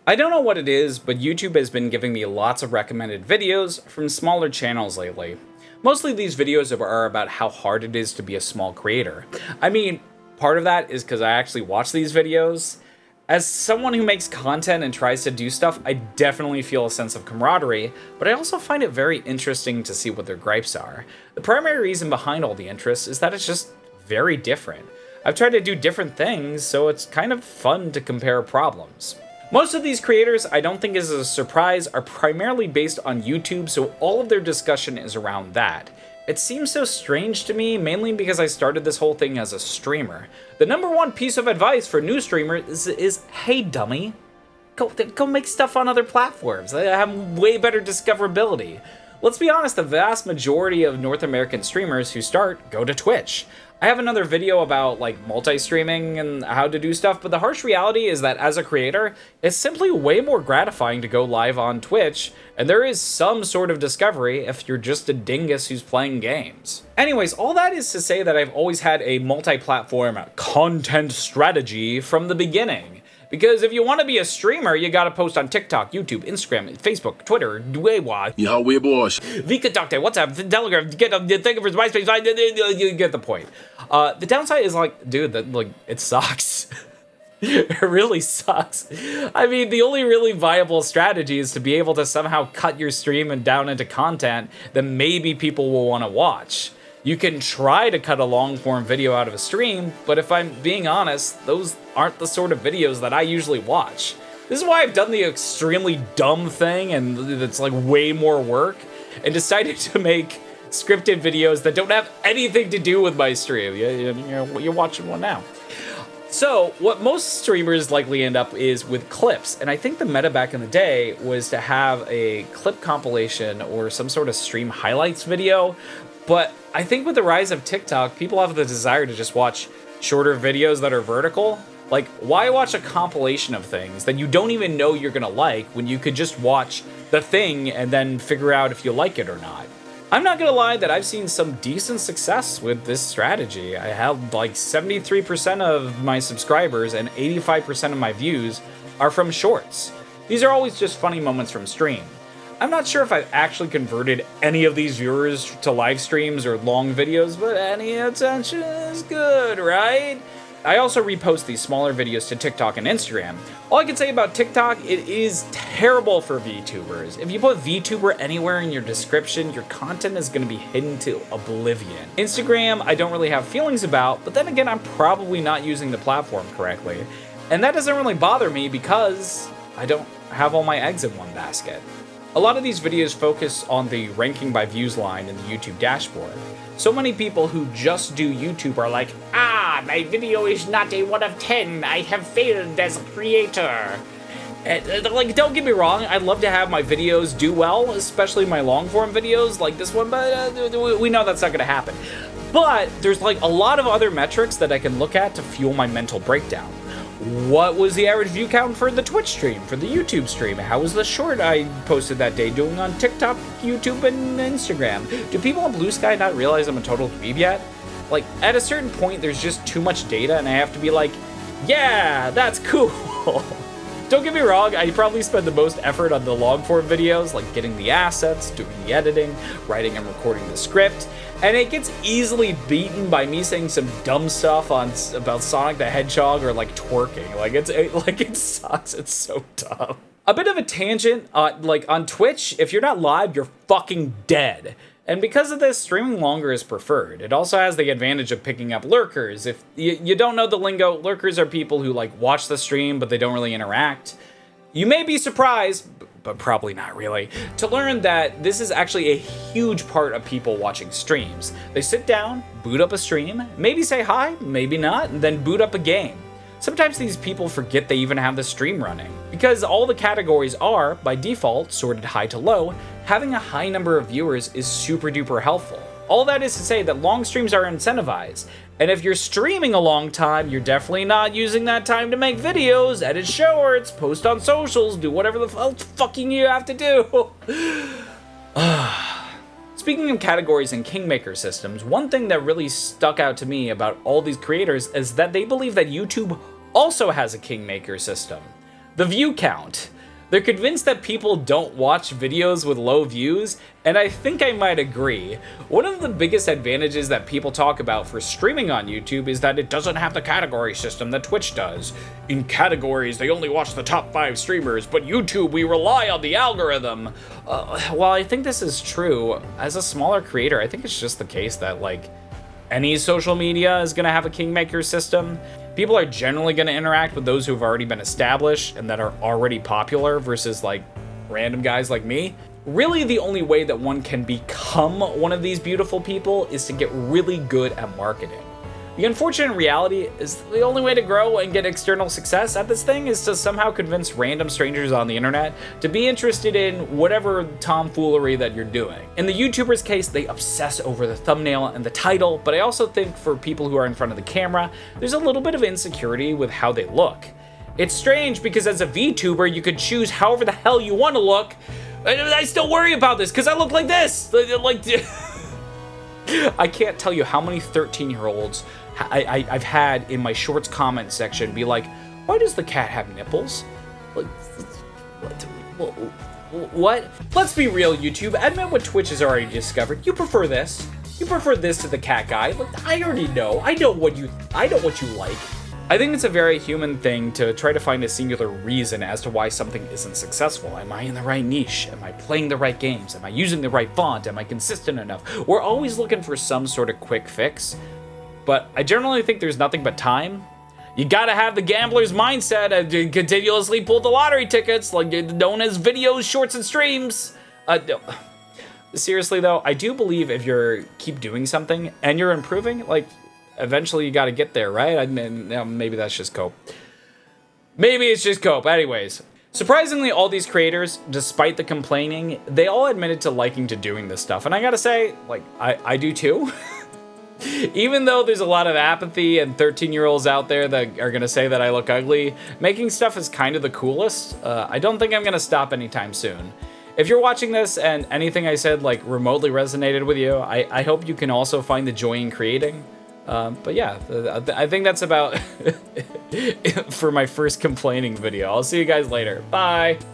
I don't know what it is, but YouTube has been giving me lots of recommended videos from smaller channels lately. Mostly these videos are about how hard it is to be a small creator. I mean, part of that is because I actually watch these videos. As someone who makes content and tries to do stuff, I definitely feel a sense of camaraderie, but I also find it very interesting to see what their gripes are. The primary reason behind all the interest is that it's just very different. I've tried to do different things, so it's kind of fun to compare problems. Most of these creators, I don't think is a surprise, are primarily based on YouTube, so all of their discussion is around that. It seems so strange to me, mainly because I started this whole thing as a streamer. The number one piece of advice for new streamers is hey dummy, go make stuff on other platforms. They have way better discoverability. Let's be honest, the vast majority of North American streamers who start go to Twitch. I have another video about like multi-streaming and how to do stuff, but the harsh reality is that as a creator, it's simply way more gratifying to go live on Twitch, and there is some sort of discovery if you're just a dingus who's playing games. Anyways, all that is to say that I've always had a multi-platform content strategy from the beginning. Because if you want to be a streamer, you gotta post on TikTok, YouTube, Instagram, Facebook, Twitter, Weiwa, VKTalk, WhatsApp, Telegram, get the thing for MySpace, you get the point. The downside is like, dude, it sucks. It really sucks. I mean, the only really viable strategy is to be able to somehow cut your stream and down into content that maybe people will want to watch. You can try to cut a long-form video out of a stream, but if I'm being honest, those aren't the sort of videos that I usually watch. This is why I've done the extremely dumb thing, and it's like way more work, and decided to make scripted videos that don't have anything to do with my stream. You're watching one now. So, what most streamers likely end up is with clips, and I think the meta back in the day was to have a clip compilation or some sort of stream highlights video, but I think with the rise of TikTok, people have the desire to just watch shorter videos that are vertical. Like, why watch a compilation of things that you don't even know you're gonna like when you could just watch the thing and then figure out if you like it or not? I'm not gonna lie that I've seen some decent success with this strategy. I have like 73% of my subscribers and 85% of my views are from shorts. These are always just funny moments from stream. I'm not sure if I've actually converted any of these viewers to live streams or long videos, but any attention is good, right? I also repost these smaller videos to TikTok and Instagram. All I can say about TikTok, it is terrible for VTubers. If you put VTuber anywhere in your description, your content is going to be hidden to oblivion. Instagram, I don't really have feelings about, but then again, I'm probably not using the platform correctly. And that doesn't really bother me because I don't have all my eggs in one basket. A lot of these videos focus on the ranking by views line in the YouTube dashboard. So many people who just do YouTube are like, my video is not a 1 of 10, I have failed as a creator. And, like, don't get me wrong, I'd love to have my videos do well, especially my long form videos like this one, but we know that's not gonna happen. But there's like a lot of other metrics that I can look at to fuel my mental breakdown. What was the average view count for the Twitch stream, for the YouTube stream? How was the short I posted that day doing on TikTok, YouTube, and Instagram? Do people on Blue Sky not realize I'm a total dweeb yet? Like, at a certain point, there's just too much data, and I have to be like, yeah, that's cool. Don't get me wrong, I probably spend the most effort on the long-form videos, like getting the assets, doing the editing, writing and recording the script, and it gets easily beaten by me saying some dumb stuff about Sonic the Hedgehog or like twerking. It sucks. It's so dumb. A bit of a tangent, like on Twitch, if you're not live, you're fucking dead. And because of this, streaming longer is preferred. It also has the advantage of picking up lurkers. If you don't know the lingo, lurkers are people who like watch the stream, but they don't really interact. You may be surprised, but probably not really, to learn that this is actually a huge part of people watching streams. They sit down, boot up a stream, maybe say hi, maybe not, and then boot up a game. Sometimes these people forget they even have the stream running. Because all the categories are, by default, sorted high to low, having a high number of viewers is super duper helpful. All that is to say that long streams are incentivized, and if you're streaming a long time, you're definitely not using that time to make videos, edit shorts, post on socials, do whatever the fucking you have to do. Speaking of categories and kingmaker systems, one thing that really stuck out to me about all these creators is that they believe that YouTube also has a kingmaker system. The view count. They're convinced that people don't watch videos with low views, and I think I might agree. One of the biggest advantages that people talk about for streaming on YouTube is that it doesn't have the category system that Twitch does. In categories, they only watch the top 5 streamers, but YouTube, we rely on the algorithm. While I think this is true, as a smaller creator, I think it's just the case that, like, any social media is going to have a kingmaker system. People are generally going to interact with those who have already been established and that are already popular versus like random guys like me. Really, the only way that one can become one of these beautiful people is to get really good at marketing. The unfortunate reality is the only way to grow and get external success at this thing is to somehow convince random strangers on the internet to be interested in whatever tomfoolery that you're doing. In the YouTuber's case, they obsess over the thumbnail and the title, but I also think for people who are in front of the camera, there's a little bit of insecurity with how they look. It's strange because as a VTuber, you could choose however the hell you want to look. I still worry about this because I look like this. Like, I can't tell you how many 13-year-olds I've had in my shorts comment section be like, why does the cat have nipples? Like, what? Let's be real, YouTube. Admit what Twitch has already discovered. You prefer this. You prefer this to the cat guy. Like, I already know. I know what you like. I think it's a very human thing to try to find a singular reason as to why something isn't successful. Am I in the right niche? Am I playing the right games? Am I using the right font? Am I consistent enough? We're always looking for some sort of quick fix, but I generally think there's nothing but time. You gotta have the gambler's mindset and continuously pull the lottery tickets, like known as videos, shorts, and streams. No. Seriously though, I do believe if you keep doing something and you're improving, like, eventually you gotta get there, right? I mean, maybe that's just cope. Maybe it's just cope. Anyways, surprisingly, all these creators, despite the complaining, they all admitted to liking to doing this stuff. And I gotta say, like, I do too. Even though there's a lot of apathy and 13-year-olds out there that are gonna say that I look ugly, making stuff is kind of the coolest. I don't think I'm gonna stop anytime soon. If you're watching this and anything I said, like, remotely resonated with you, I hope you can also find the joy in creating. But yeah, I think that's about for my first complaining video. I'll see you guys later. Bye!